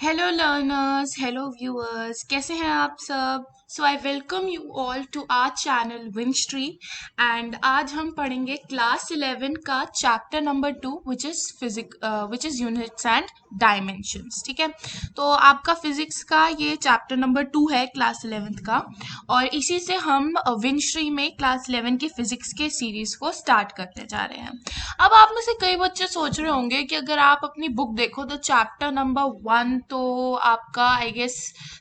Hello learners, hello viewers, कैसे हैं आप सब। So I welcome you all to our channel Winstry. And आज हम पढ़ेंगे क्लास 11 का chapter number 2 which is units and dimensions. ठीक है, तो आपका फिजिक्स का ये चैप्टर नंबर 2 है क्लास 11th का। और इसी से हम विंस्ट्री में क्लास 11 की फिजिक्स के सीरीज को स्टार्ट करते जा रहे हैं। अब आप में से कई बच्चे सोच रहे होंगे कि अगर आप अपनी बुक देखो तो चैप्टर नंबर 1 तो आपका आई गेस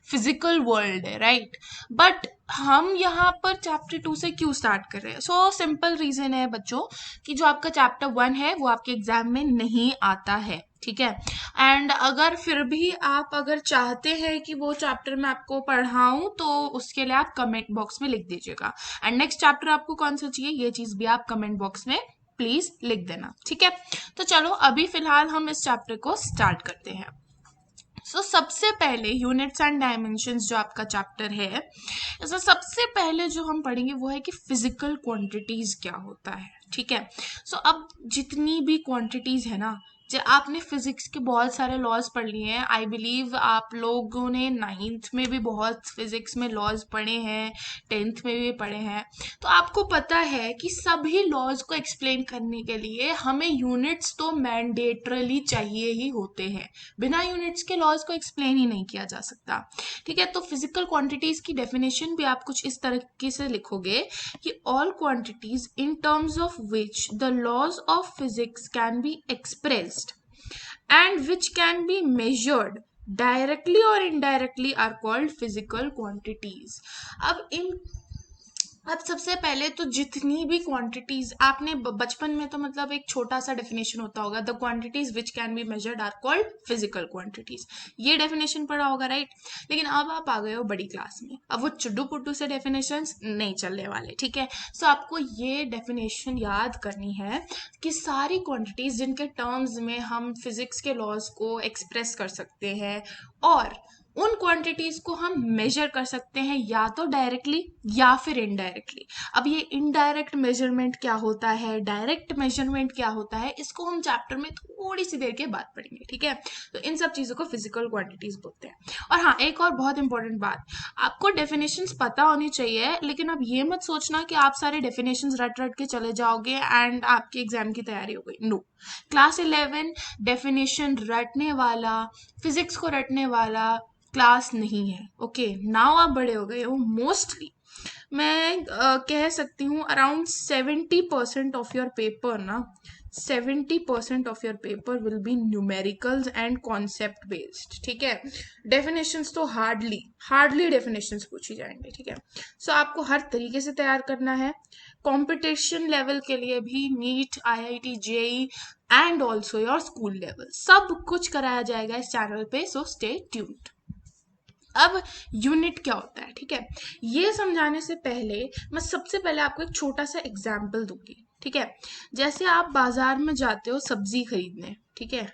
फिजिकल वर्ल्ड है, राइट। बट हम यहाँ पर चैप्टर 2 से क्यों स्टार्ट कर रहे हैं? सो सिंपल रीजन है बच्चों कि जो आपका चैप्टर 1 है वो आपके एग्जाम में नहीं आता है, ठीक है। एंड अगर फिर भी आप अगर चाहते हैं कि वो चैप्टर मैं आपको पढ़ाऊं तो उसके लिए आप कमेंट बॉक्स में लिख दीजिएगा। एंड नेक्स्ट चैप्टर आपको कौन सा चाहिए ये चीज भी आप कमेंट बॉक्स में प्लीज लिख देना, ठीक है। तो चलो अभी फिलहाल हम इस चैप्टर को स्टार्ट करते हैं। सबसे पहले यूनिट्स एंड डायमेंशंस जो आपका चैप्टर है, इसमें सबसे पहले जो हम पढ़ेंगे वो है कि फिजिकल क्वांटिटीज क्या होता है, ठीक है। अब जितनी भी क्वांटिटीज है ना, जो आपने फिजिक्स के बहुत सारे लॉज पढ़ लिए हैं, आई बिलीव आप लोगों ने नाइन्थ में भी बहुत फिजिक्स में लॉज पढ़े हैं, टेंथ में भी पढ़े हैं। तो आपको पता है कि सभी लॉज को एक्सप्लेन करने के लिए हमें यूनिट्स तो मैंडेटरली चाहिए ही होते हैं। बिना यूनिट्स के लॉज को एक्सप्लेन ही नहीं किया जा सकता, ठीक है। तो फिजिकल क्वांटिटीज की डेफिनेशन भी आप कुछ इस तरीके से लिखोगे कि all quantities in terms of which the laws of physics can be expressed and which can be measured directly or indirectly are called physical quantities। अब इन अब सबसे पहले तो जितनी भी क्वांटिटीज आपने बचपन में तो मतलब एक छोटा सा डेफिनेशन होता होगा, the quantities which can be measured are called physical quantities, ये डेफिनेशन पढ़ा होगा, राइट। लेकिन अब आप आ गए हो बड़ी क्लास में, अब वो चुड्डू पुड्डू से डेफिनेशंस नहीं चलने वाले, ठीक है। आपको ये डेफिनेशन याद करनी है कि सारी क्वांटिटीज जिनके टर्म्स में हम फिजिक्स के लॉज को एक्सप्रेस कर सकते हैं, और उन क्वांटिटीज को हम मेजर कर सकते हैं या तो डायरेक्टली या फिर इनडायरेक्टली। अब ये इनडायरेक्ट मेजरमेंट क्या होता है, डायरेक्ट मेजरमेंट क्या होता है, इसको हम चैप्टर में थोड़ी सी देर के बाद पढ़ेंगे, ठीक है। तो इन सब चीजों को फिजिकल क्वांटिटीज बोलते हैं। और हाँ, एक और बहुत इंपॉर्टेंट बात, आपको डेफिनेशंस पता होनी चाहिए, लेकिन अब ये मत सोचना कि आप सारे डेफिनेशंस रट रट के चले जाओगे एंड आपकी एग्जाम की तैयारी हो गई। नो, क्लास 11 डेफिनेशन रटने वाला, फिजिक्स को रटने वाला क्लास नहीं है, ओके। नाउ आप बड़े हो गए हो, मोस्टली मैं कह सकती हूँ अराउंड 70% ऑफ योर पेपर ना, 70% of your paper will be numericals and concept based, ठीक है। डेफिनेशंस तो हार्डली हार्डली डेफिनेशंस पूछी जाएंगे, ठीक है। आपको हर तरीके से तैयार करना है, कंपटीशन लेवल के लिए भी, NEET, IIT, JEE and also your school level, सब कुछ कराया जाएगा इस चैनल पे। Stay tuned. अब यूनिट क्या होता है, ठीक है, ये समझाने से पहले मैं सबसे पहले आपको एक छोटा सा एग्जाम्पल दूंगी, ठीक है। जैसे आप बाजार में जाते हो सब्जी खरीदने, ठीक है।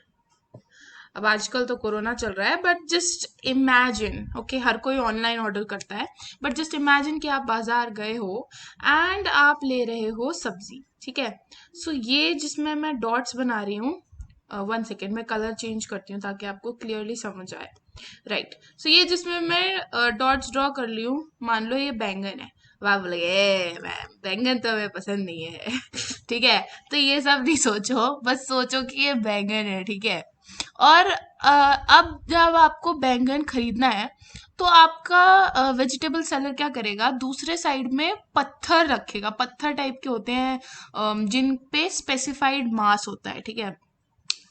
अब आजकल तो कोरोना चल रहा है, बट जस्ट इमेजिन, ओके, हर कोई ऑनलाइन ऑर्डर करता है, बट जस्ट इमेजिन कि आप बाजार गए हो एंड आप ले रहे हो सब्जी, ठीक है। ये जिसमें मैं डॉट्स बना रही हूँ, 1 सेकेंड मैं कलर चेंज करती हूँ ताकि आपको क्लियरली समझ आए, राइट। ये जिसमें मैं डॉट्स ड्रॉ कर ली हूँ, मान लो ये बैंगन है। वह बोले मैम बैंगन तो हमें पसंद नहीं है ठीक है। तो ये सब नहीं सोचो, बस सोचो कि ये बैंगन है, ठीक है। और अब जब आपको बैंगन खरीदना है तो आपका वेजिटेबल सेलर क्या करेगा, दूसरे साइड में पत्थर रखेगा, पत्थर टाइप के होते हैं जिन पे स्पेसिफाइड मास होता है, ठीक है।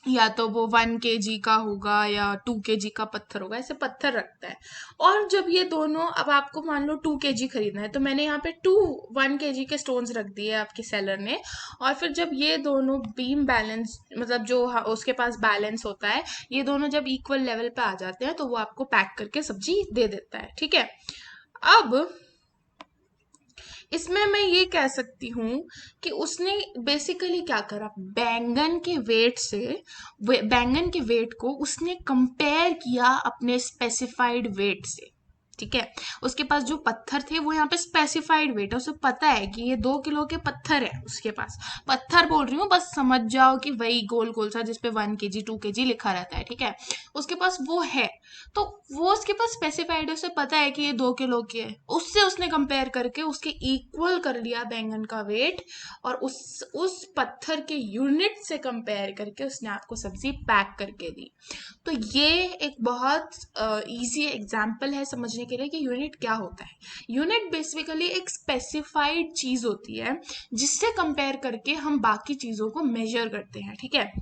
या तो वो 1 kg का होगा या 2 kg का पत्थर होगा, ऐसे पत्थर रखता है। और जब ये दोनों, अब आपको मान लो 2 kg खरीदना है, तो मैंने यहाँ पे 1 kg के स्टोन्स रख दिए आपके सेलर ने। और फिर जब ये दोनों बीम बैलेंस, मतलब जो उसके पास बैलेंस होता है, ये दोनों जब इक्वल लेवल पे आ जाते हैं तो वो आपको पैक करके सब्जी दे देता है, ठीक है। अब इसमें मैं ये कह सकती हूँ कि उसने बेसिकली क्या करा, बैंगन के वेट से, बैंगन के वेट को उसने कंपेयर किया अपने स्पेसिफाइड वेट से, ठीक है। उसके पास जो पत्थर थे वो यहाँ पे स्पेसिफाइड वेट है, उसे पता है कि ये 2 किलो के पत्थर है उसके पास। पत्थर बोल रही हूँ, बस समझ जाओ कि वही गोल गोल सा जिसपे 1 kg 2 kg लिखा रहता है, ठीक है। उसके पास वो है, तो वो उसके पास स्पेसिफाइड है, उसे पता है कि ये 2 किलो के है। उससे उसने कंपेयर करके उसके इक्वल कर लिया बैंगन का वेट, और उस पत्थर के यूनिट से कंपेयर करके उसने आपको सब्जी पैक करके दी। तो ये एक बहुत इजी एग्जाम्पल है समझने के लिए कि यूनिट क्या होता है। यूनिट बेसिकली एक स्पेसिफाइड चीज होती है जिससे कंपेयर करके हम बाकी चीजों को मेजर करते हैं, ठीक है।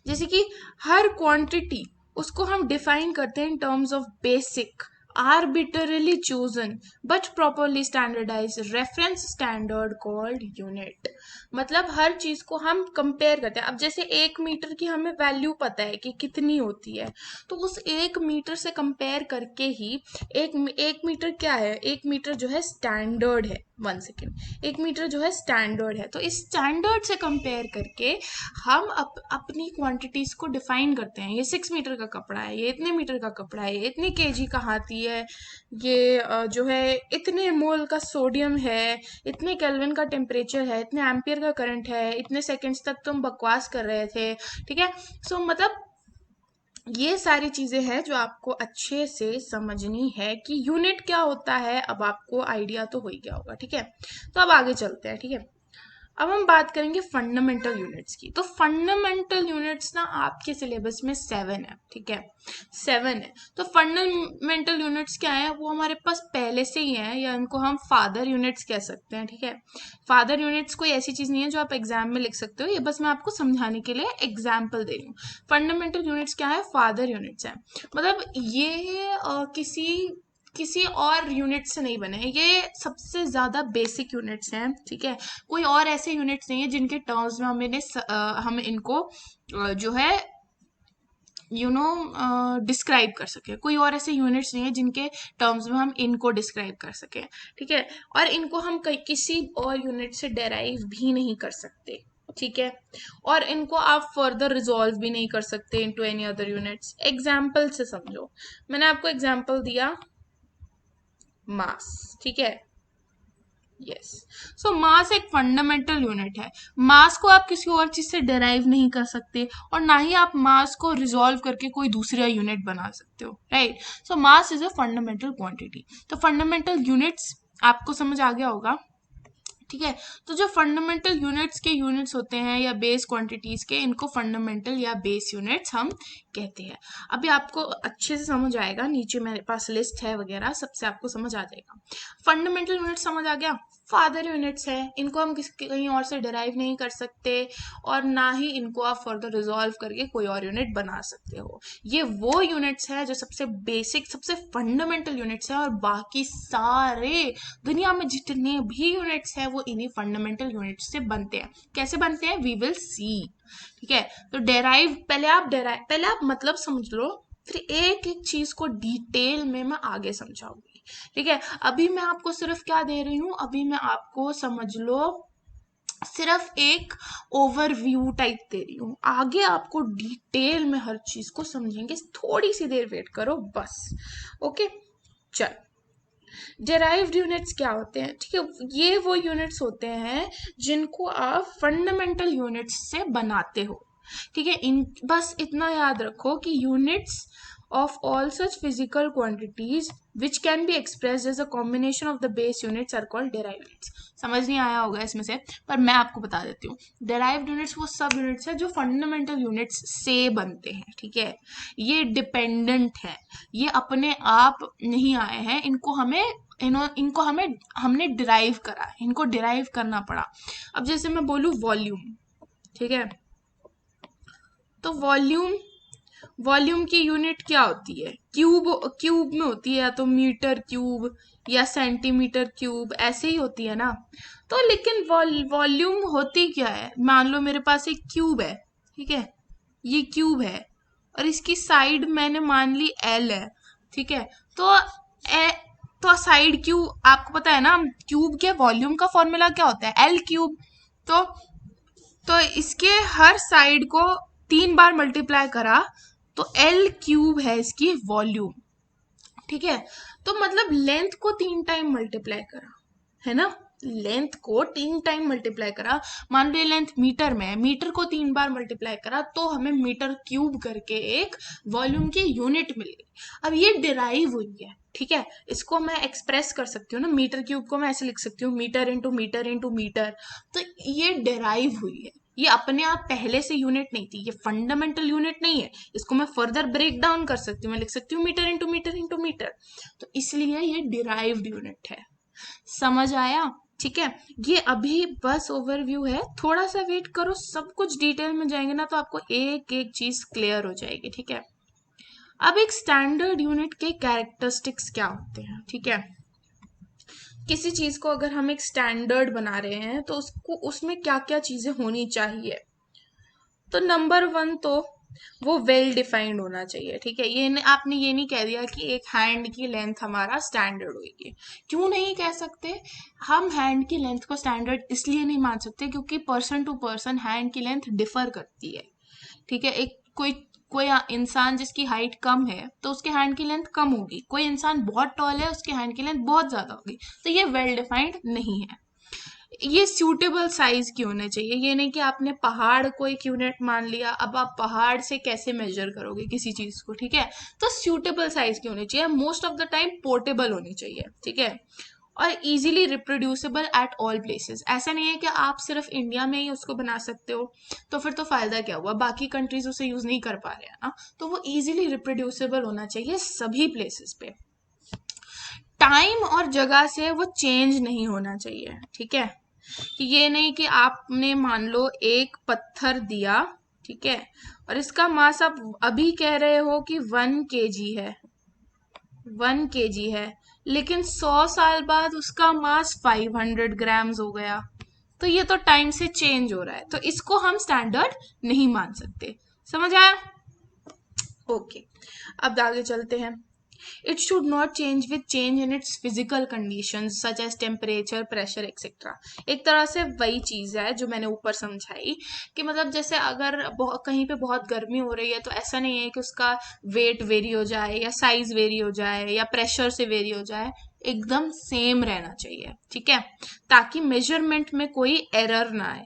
जैसे कि हर क्वांटिटी उसको हम डिफाइन करते हैं इन terms of basic arbitrarily chosen but properly standardized reference standard called unit। मतलब हर चीज को हम कंपेयर करते हैं। अब जैसे 1 मीटर की हमें वैल्यू पता है कि कितनी होती है, तो उस 1 मीटर से कंपेयर करके ही एक मीटर क्या है, 1 मीटर जो है स्टैंडर्ड है। 1 सेकेंड, 1 मीटर जो है स्टैंडर्ड है, तो इस स्टैंडर्ड से कंपेयर करके हम अपनी क्वांटिटीज को डिफाइन करते हैं। ये 6 मीटर का कपड़ा है, ये इतने मीटर का कपड़ा है, ये इतने केजी का हाथी है, ये जो है इतने मोल का सोडियम है, इतने केल्विन का टेम्परेचर है, इतने एम्पियर का करंट है, इतने सेकंड्स तक तुम बकवास कर रहे थे, ठीक है। सो मतलब ये सारी चीजें हैं जो आपको अच्छे से समझनी है कि यूनिट क्या होता है। अब आपको आइडिया तो हो ही गया होगा, ठीक है। तो अब आगे चलते हैं, ठीक है। अब हम बात करेंगे फंडामेंटल यूनिट्स की। तो फंडामेंटल यूनिट्स ना आपके सिलेबस में 7 है, ठीक है, 7 है। तो फंडामेंटल यूनिट्स क्या है, वो हमारे पास पहले से ही है, या इनको हम फादर यूनिट्स कह सकते हैं, ठीक है। फादर यूनिट्स कोई ऐसी चीज नहीं है जो आप एग्जाम में लिख सकते हो, ये बस मैं आपको समझाने के लिए एग्जाम्पल दे रही हूँ। फंडामेंटल यूनिट्स क्या है, फादर यूनिट्स है। मतलब ये किसी और यूनिट से नहीं बने हैं, ये सबसे ज्यादा बेसिक यूनिट्स हैं, ठीक है। कोई और ऐसे यूनिट्स नहीं है जिनके टर्म्स में हम इनको जो है डिस्क्राइब कर सके। कोई और ऐसे यूनिट्स नहीं है जिनके टर्म्स में हम इनको डिस्क्राइब कर सके, ठीक है। और इनको हम किसी और यूनिट से डेराइव भी नहीं कर सकते, ठीक है। और इनको आप फर्दर रिजॉल्व भी नहीं कर सकते into any other units. Example से समझो, मैंने आपको एग्जाम्पल दिया मास, ठीक है। यस, सो मास एक फंडामेंटल यूनिट है। मास को आप किसी और चीज से डिराइव नहीं कर सकते, और ना ही आप मास को रिजॉल्व करके कोई दूसरा यूनिट बना सकते हो, right. So mass is a fundamental quantity. तो फंडामेंटल यूनिट्स आपको समझ आ गया होगा, ठीक है। तो जो फंडामेंटल यूनिट्स के यूनिट्स होते हैं या बेस क्वांटिटीज के, इनको फंडामेंटल या बेस यूनिट्स हम कहते हैं। अभी आपको अच्छे से समझ आएगा, नीचे मेरे पास लिस्ट है वगैरह, सबसे आपको समझ आ जाएगा। फंडामेंटल यूनिट समझ आ गया। फादर यूनिट्स है, इनको हम कहीं और से डिराइव नहीं कर सकते, और ना ही इनको आप फर्दर रिजॉल्व करके कोई और यूनिट बना सकते हो। ये वो यूनिट्स है जो सबसे बेसिक, सबसे फंडामेंटल यूनिट्स है, और बाकी सारे दुनिया में जितने भी यूनिट्स है वो इन्हीं फंडामेंटल यूनिट्स से बनते हैं। कैसे बनते हैं, वी विल सी, ठीक है। तो पहले आप मतलब समझ लो, फिर एक एक चीज को डिटेल में मैं आगे समझाऊंगी, ठीक है। अभी मैं आपको सिर्फ क्या दे रही हूँ, अभी मैं आपको समझ लो सिर्फ एक ओवरव्यू टाइप दे रही हूँ। आगे आपको डिटेल में हर चीज को समझेंगे, थोड़ी सी देर वेट करो बस। ओके, चल। डेराइव्ड यूनिट्स क्या होते हैं, ठीक है। ये वो यूनिट्स होते हैं जिनको आप फंडामेंटल यूनिट्स से बनाते हो, ठीक है। इन बस इतना याद रखो कि units of all such physical quantities which can be expressed as a combination of the base units are called derived units। समझ नहीं आया होगा इसमें से, पर मैं आपको बता देती हूँ। derived units वो सब यूनिट्स है जो फंडामेंटल यूनिट्स से बनते हैं, ठीक है। ये डिपेंडेंट है, ये अपने आप नहीं आए हैं, इनको हमने डिराइव करा, इनको डिराइव करना पड़ा। अब जैसे मैं बोलूँ वॉल्यूम, ठीक है। तो वॉल्यूम की यूनिट क्या होती है, क्यूब में होती है, या तो मीटर क्यूब या सेंटीमीटर क्यूब, ऐसे ही होती है ना। तो लेकिन वॉल्यूम होती क्या है, मान लो मेरे पास एक क्यूब है, ठीक है, ये क्यूब है, और इसकी साइड मैंने मान ली एल है, ठीक है। तो तो साइड क्यूब, आपको पता है ना क्यूब के वॉल्यूम का फॉर्मूला क्या होता है, एल क्यूब। तो इसके हर साइड को 3 बार मल्टीप्लाई करा तो एल क्यूब है इसकी वॉल्यूम, ठीक है। तो मतलब लेंथ को 3 टाइम मल्टीप्लाई करा, है ना, लेंथ को 3 टाइम मल्टीप्लाई करा। मान लो ये लेंथ मीटर में है, मीटर को 3 बार मल्टीप्लाई करा तो हमें मीटर क्यूब करके एक वॉल्यूम की यूनिट मिल गई। अब ये डिराइव हुई है, ठीक है, इसको मैं एक्सप्रेस कर सकती हूँ ना, मीटर क्यूब को मैं ऐसे लिख सकती हूँ, metre into metre into metre. तो ये डिराइव हुई है, ये अपने आप पहले से यूनिट नहीं थी, ये फंडामेंटल यूनिट नहीं है, इसको मैं फर्दर ब्रेक डाउन कर सकती हूँ, मैं लिख सकती हूँ metre into metre into metre. तो इसलिए ये डिराइव्ड यूनिट है। समझ आया? ठीक है, ये अभी बस ओवरव्यू है, थोड़ा सा वेट करो, सब कुछ डिटेल में जाएंगे ना तो आपको एक एक चीज क्लियर हो जाएगी। ठीक है, अब एक स्टैंडर्ड यूनिट के कैरेक्टरिस्टिक्स क्या होते हैं? ठीक है, किसी चीज को अगर हम एक स्टैंडर्ड बना रहे हैं तो उसको उसमें क्या क्या चीजें होनी चाहिए? तो नंबर 1 तो वो वेल डिफाइंड होना चाहिए। ठीक है, आपने ये नहीं कह दिया कि एक हैंड की लेंथ हमारा स्टैंडर्ड होगी। क्यों नहीं कह सकते? हम हैंड की लेंथ को स्टैंडर्ड इसलिए नहीं मान सकते क्योंकि पर्सन टू पर्सन हैंड की लेंथ डिफर करती है। ठीक है, एक कोई कोई इंसान जिसकी हाइट कम है तो उसके हैंड की लेंथ कम होगी, कोई इंसान बहुत टॉल है उसके हैंड की लेंथ बहुत ज्यादा होगी। तो ये वेल डिफाइंड नहीं है। ये सूटेबल साइज की होने चाहिए, ये नहीं कि आपने पहाड़ को एक यूनिट मान लिया, अब आप पहाड़ से कैसे मेजर करोगे किसी चीज को? ठीक है, तो सूटेबल साइज की होनी चाहिए, most of the time portable होनी चाहिए। ठीक है, और easily reproducible at all places. ऐसा नहीं है कि आप सिर्फ इंडिया में ही उसको बना सकते हो, तो फिर तो फायदा क्या हुआ, बाकी कंट्रीज उसे यूज नहीं कर पा रहे हैं ना। तो वो इजीली रिप्रोड्यूसिबल होना चाहिए सभी प्लेसेस पे। टाइम और जगह से वो चेंज नहीं होना चाहिए। ठीक है, कि ये नहीं कि आपने मान लो एक पत्थर दिया, ठीक है, और इसका मास आप अभी कह रहे हो कि 1 kg है, 1 kg है, लेकिन 100 साल बाद उसका मास 500 ग्राम्स हो गया। तो ये तो टाइम से चेंज हो रहा है, तो इसको हम स्टैंडर्ड नहीं मान सकते। समझ आया? ओके, अब आगे चलते हैं। It should not change with change in its physical conditions such as temperature, pressure, etc. एक तरह से वही चीज है जो मैंने ऊपर समझाई कि मतलब जैसे अगर कहीं पे बहुत गर्मी हो रही है तो ऐसा नहीं है कि उसका वेट वेरी हो जाए या साइज वेरी हो जाए या प्रेशर से वेरी हो जाए, एकदम सेम रहना चाहिए। ठीक है, ताकि मेजरमेंट में कोई एरर ना आए,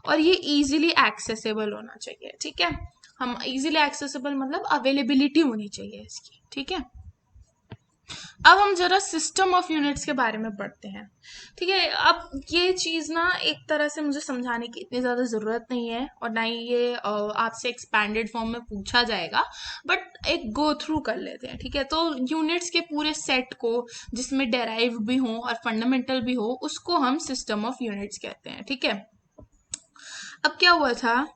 और ये इजीली एक्सेसिबल होना चाहिए। ठीक है, हम इजीली एक्सेसिबल मतलब अवेलेबिलिटी होनी चाहिए इसकी। ठीक है, अब हम जरा सिस्टम ऑफ यूनिट्स के बारे में पढ़ते हैं। ठीक है, अब ये चीज ना एक तरह से मुझे समझाने की इतनी ज्यादा जरूरत नहीं है, और ना ही ये आपसे एक्सपैंडेड फॉर्म में पूछा जाएगा, बट एक गो थ्रू कर लेते हैं। ठीक है, तो यूनिट्स के पूरे सेट को जिसमें डेराइव भी हो और फंडामेंटल भी हो उसको हम सिस्टम ऑफ यूनिट्स कहते हैं। ठीक है, अब क्या हुआ था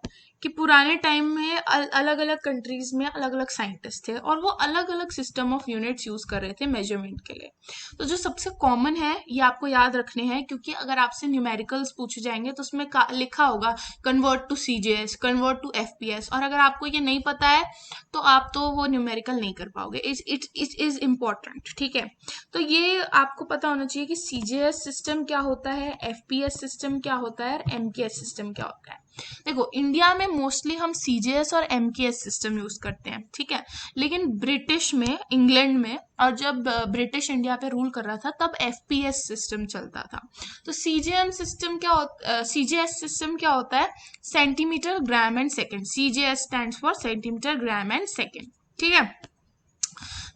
कि पुराने टाइम में अलग अलग कंट्रीज में अलग अलग साइंटिस्ट थे और वो अलग अलग सिस्टम ऑफ यूनिट्स यूज कर रहे थे मेजरमेंट के लिए। तो जो सबसे कॉमन है ये आपको याद रखने हैं, क्योंकि अगर आपसे न्यूमेरिकल्स पूछे जाएंगे तो उसमें लिखा होगा convert to CGS, convert to FPS, और अगर आपको ये नहीं पता है तो आप तो वो न्यूमेरिकल नहीं कर पाओगे। It is important. ठीक है, तो ये आपको पता होना चाहिए कि सीजीएस सिस्टम क्या होता है, एफपीएस सिस्टम क्या होता है, और एमकेएस सिस्टम क्या होता है। देखो, इंडिया में मोस्टली हम सीजीएस और एमकेएस सिस्टम यूज करते हैं। ठीक है, लेकिन ब्रिटिश में, इंग्लैंड में, और जब ब्रिटिश इंडिया पे रूल कर रहा था तब एफपीएस सिस्टम चलता था। तो सीजीएस सिस्टम क्या होता है? Centimetre gram and second. CGS stands for centimetre gram and second. ठीक है,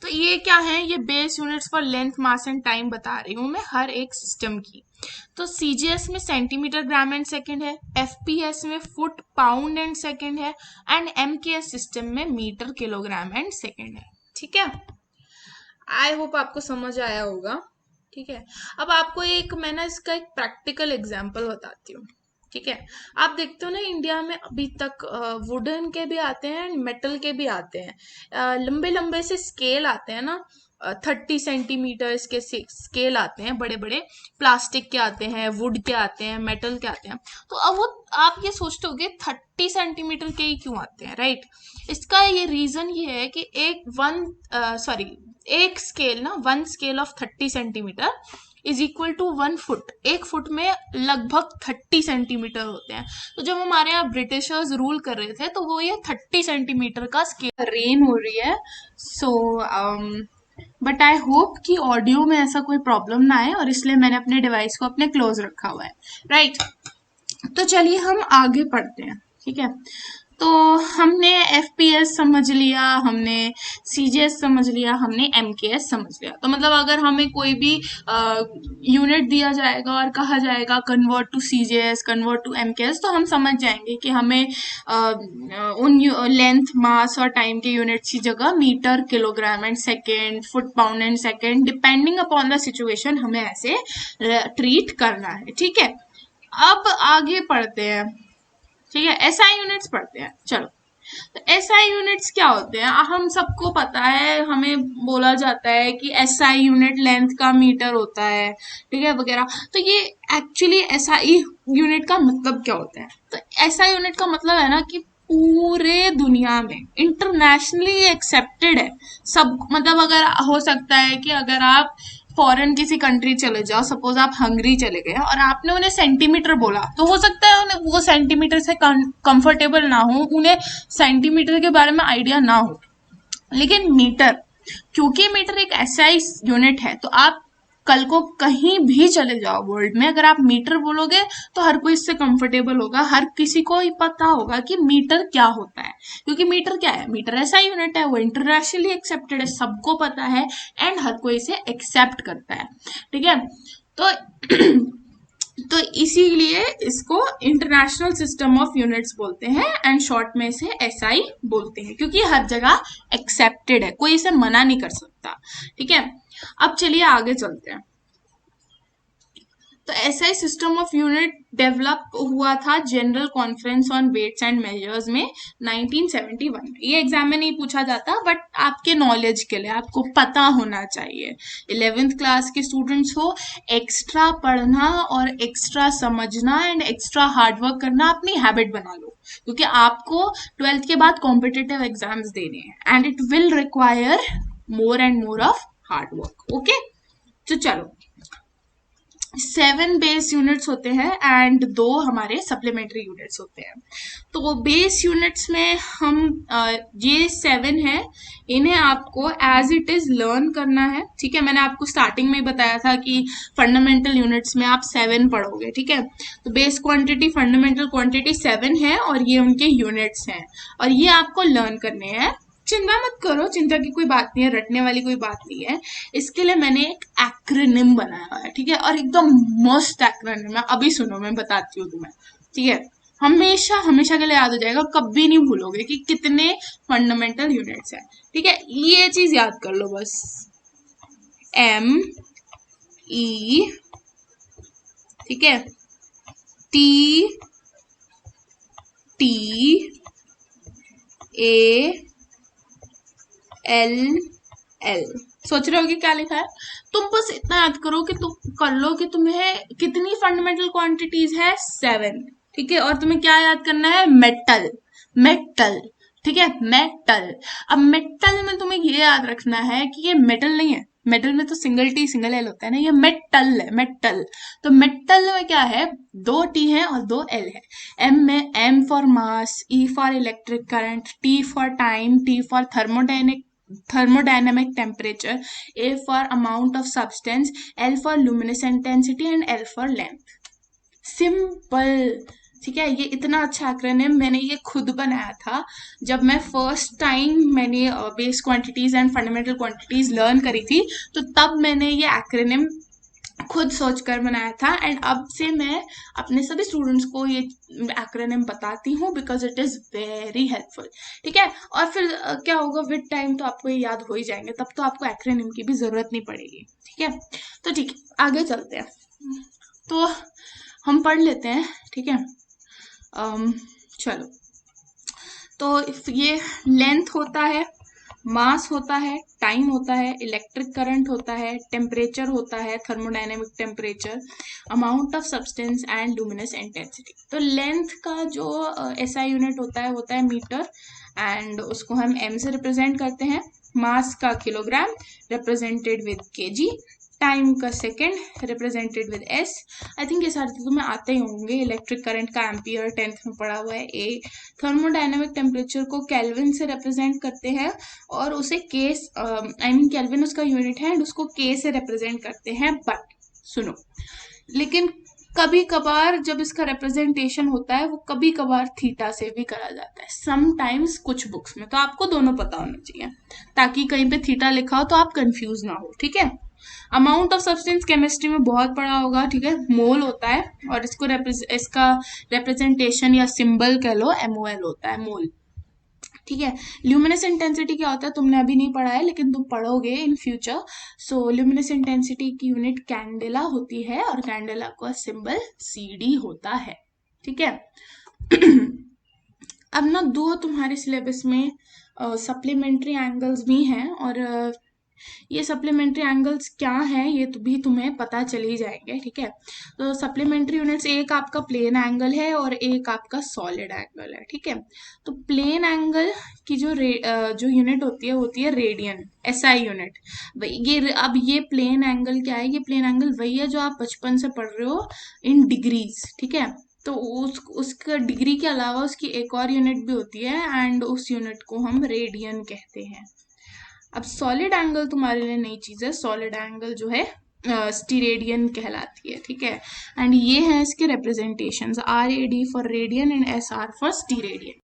तो ये क्या है? ये base units for length, mass and time बता रही हूँ मैं हर एक सिस्टम की। तो सीजीएस में सेंटीमीटर ग्राम एंड सेकेंड है, एफपीएस में फुट पाउंड एंड सेकेंड है, एंड एमकेएस सिस्टम में मीटर किलोग्राम एंड सेकेंड है। ठीक है, आई होप आपको समझ आया होगा। ठीक है, अब आपको मैं ना इसका एक प्रैक्टिकल एग्जांपल बताती हूँ। ठीक है, आप देखते हो ना इंडिया में अभी तक वुडन के भी आते हैं, मेटल के भी आते हैं, लंबे लंबे से स्केल आते हैं ना, 30 सेंटीमीटर्स के स्केल आते हैं, बड़े बड़े प्लास्टिक के आते हैं, वुड के आते हैं, मेटल के आते हैं। तो अब वो आप ये सोचते होगे 30 सेंटीमीटर के ही क्यों आते हैं, राइट? इसका ये रीजन ये है कि एक स्केल ना, 1 scale of 30 centimetre is equal to 1 foot. 1 foot में लगभग 30 सेंटीमीटर होते हैं। तो जब हमारे यहाँ ब्रिटिशर्स रूल कर रहे थे तो वो ये 30 सेंटीमीटर का स्केल रेन हो रही है। सो बट आई होप कि ऑडियो में ऐसा कोई प्रॉब्लम ना आए, और इसलिए मैंने अपने डिवाइस को अपने क्लोज रखा हुआ है, राइट। तो चलिए हम आगे पढ़ते हैं, ठीक है। तो हमने FPS समझ लिया, हमने CGS समझ लिया, हमने MKS समझ लिया। तो मतलब अगर हमें कोई भी यूनिट दिया जाएगा और कहा जाएगा convert to CGS, convert to MKS, तो हम समझ जाएंगे कि हमें उन लेंथ, मास और टाइम के यूनिट्स की जगह metre, kilogram and second, foot, pound and second, depending upon the situation हमें ऐसे ट्रीट करना है, ठीक है। अब आगे पढ़ते हैं, ठीक है। SI यूनिट्स पढ़ते हैं, चलो। तो SI यूनिट्स क्या होते हैं, हम सबको पता है, हमें बोला जाता है कि SI यूनिट लेंथ का मीटर होता है, ठीक है, वगैरह। तो ये एक्चुअली SI यूनिट का मतलब क्या होता है? तो SI यूनिट का मतलब है ना कि पूरे दुनिया में इंटरनेशनली एक्सेप्टेड है सब। मतलब अगर हो सकता है कि अगर आप फॉरेन किसी कंट्री चले जाओ, सपोज आप हंगरी चले गए और आपने उन्हें सेंटीमीटर बोला, तो हो सकता है उन्हें वो सेंटीमीटर से कंफर्टेबल ना हो, उन्हें सेंटीमीटर के बारे में आइडिया ना हो। लेकिन मीटर, क्योंकि मीटर एक SI यूनिट है, तो आप कल को कहीं भी चले जाओ वर्ल्ड में, अगर आप मीटर बोलोगे तो हर कोई इससे कंफर्टेबल होगा, हर किसी को ही पता होगा कि मीटर क्या होता है। क्योंकि मीटर क्या है, मीटर SI यूनिट है, वो इंटरनेशनली एक्सेप्टेड है, सबको पता है, एंड हर कोई इसे एक्सेप्ट करता है, ठीक है। तो तो इसीलिए इसको इंटरनेशनल सिस्टम ऑफ यूनिट्स बोलते हैं, एंड शॉर्ट में इसे SI बोलते हैं, क्योंकि हर जगह एक्सेप्टेड है, कोई इसे मना नहीं कर सकता, ठीक है। अब चलिए आगे चलते हैं। तो SI system of unit develop हुआ था general conference on weights and measures में 1971 में। ये एग्जाम में नहीं पूछा जाता, बट आपके नॉलेज के लिए आपको पता होना चाहिए। 11th क्लास के स्टूडेंट्स हो, एक्स्ट्रा पढ़ना और एक्स्ट्रा समझना एंड एक्स्ट्रा हार्डवर्क करना अपनी हैबिट बना लो, क्योंकि आपको 12th के बाद कॉम्पिटिटिव एग्जाम्स देने हैं, and it will require more and more of hard work, okay. तो चलो, 7 बेस यूनिट्स होते हैं एंड 2 हमारे सप्लीमेंट्री यूनिट्स होते हैं। तो वो बेस यूनिट्स में हम ये 7 है, इन्हें आपको एज इट इज लर्न करना है, ठीक है। मैंने आपको स्टार्टिंग में ही बताया था कि फंडामेंटल यूनिट्स में आप 7 पढ़ोगे, ठीक है। तो बेस क्वांटिटी, फंडामेंटल क्वांटिटी 7 है, और ये उनके यूनिट्स हैं, और ये आपको लर्न करने हैं। चिंता मत करो, चिंता की कोई बात नहीं है, रटने वाली कोई बात नहीं है। इसके लिए मैंने एक एक्रोनिम बनाया हुआ है, ठीक है, और एकदम मस्त एक्रोनिम है। अभी सुनो, मैं बताती हूँ तुम्हें, ठीक है। हमेशा हमेशा के लिए याद हो जाएगा, कभी नहीं भूलोगे कि कितने फंडामेंटल यूनिट्स हैं, ठीक है। ये चीज याद कर लो बस, ME, ठीक है, TT, AL। सोच रहे हो कि क्या लिखा है? तुम बस इतना याद करो कि तुम कर लो कि तुम्हें कितनी फंडामेंटल क्वांटिटीज है, 7, ठीक है। और तुम्हें क्या याद करना है, मेटल, मेटल, ठीक है, मेटल। अब मेटल में तुम्हें ये याद रखना है कि ये मेटल नहीं है, मेटल में तो सिंगल T सिंगल L होता है ना, ये मेटल है, मेटल। तो मेटल में क्या है, 2 T है और 2 L है। M में M for mass, E for electric current, T for time, T for thermodynamic temperature, A for amount of substance, L for luminous intensity and L for length। Simple, ठीक है। ये इतना अच्छा acronym मैंने ये खुद बनाया था जब मैं फर्स्ट टाइम मैंने base quantities and fundamental quantities learn करी थी, तो तब मैंने ये एक्रोनिम खुद सोच कर बनाया था, एंड अब से मैं अपने सभी स्टूडेंट्स को ये एक्रोनिम बताती हूँ, because it is very helpful, ठीक है। और फिर क्या होगा, विद टाइम तो आपको ये याद हो ही जाएंगे, तब तो आपको एक्रोनिम की भी जरूरत नहीं पड़ेगी, ठीक है। तो ठीक है, आगे चलते हैं। तो हम पढ़ लेते हैं, ठीक है। चलो, तो ये लेंथ होता है, मास होता है, टाइम होता है, इलेक्ट्रिक करंट होता है, टेम्परेचर होता है, thermodynamic temperature, amount of substance and luminous intensity. तो लेंथ का जो SI यूनिट होता है मीटर, एंड उसको हम M से रिप्रेजेंट करते हैं। मास का kilogram, represented with kg, time का second represented with S. I think ये सारे तो तुम्हें आते ही होंगे, इलेक्ट्रिक करंट का एम्पियर 10th में पढ़ा हुआ है। ए थर्मोडायनेमिक टेम्परेचर को केल्विन से रिप्रेजेंट करते हैं और उसे केस आई मीन केल्विन उसका यूनिट है एंड उसको के से रिप्रेजेंट करते हैं। बट सुनो, लेकिन कभी कभार जब इसका रिप्रेजेंटेशन होता है वो कभी कभार थीटा से भी करा जाता है, समटाइम्स कुछ बुक्स में। तो आपको दोनों पता होना चाहिए ताकि कहीं पे थीटा लिखा हो तो आप कंफ्यूज ना हो, ठीक है। अमाउंट ऑफ सब्सटेंस केमिस्ट्री में बहुत पढ़ा होगा, ठीक है, मोल होता है और इसका रिप्रेजेंटेशन या सिंबल कह लो MOL होता है, मोल, ठीक है। ल्यूमिनस इंटेंसिटी क्या होता है तुमने अभी नहीं पढ़ा है लेकिन तुम पढ़ोगे in future. So luminous intensity की यूनिट कैंडेला होती है और कैंडेला का सिंबल CD होता है, ठीक है। अब ना दो तुम्हारे सिलेबस में सप्लीमेंट्री एंगल्स भी हैं और ये सप्लीमेंट्री एंगल्स क्या है ये तो भी तुम्हें पता चल ही जाएंगे, ठीक है। तो सप्लीमेंट्री यूनिट्स, एक आपका प्लेन एंगल है और एक आपका सॉलिड एंगल है, ठीक है। तो प्लेन एंगल की जो यूनिट होती है रेडियन, SI यूनिट। अब ये प्लेन एंगल क्या है, ये प्लेन एंगल वही है जो आप बचपन से पढ़ रहे हो इन डिग्रीज, ठीक है। तो उसका डिग्री के अलावा उसकी एक और यूनिट भी होती है एंड उस यूनिट को हम रेडियन कहते हैं। अब सॉलिड एंगल तुम्हारे लिए नई चीज है, सॉलिड एंगल जो है स्टीरेडियन कहलाती है, ठीक है। एंड ये है इसके representations, RAD for radian and SR for स्टीरेडियन।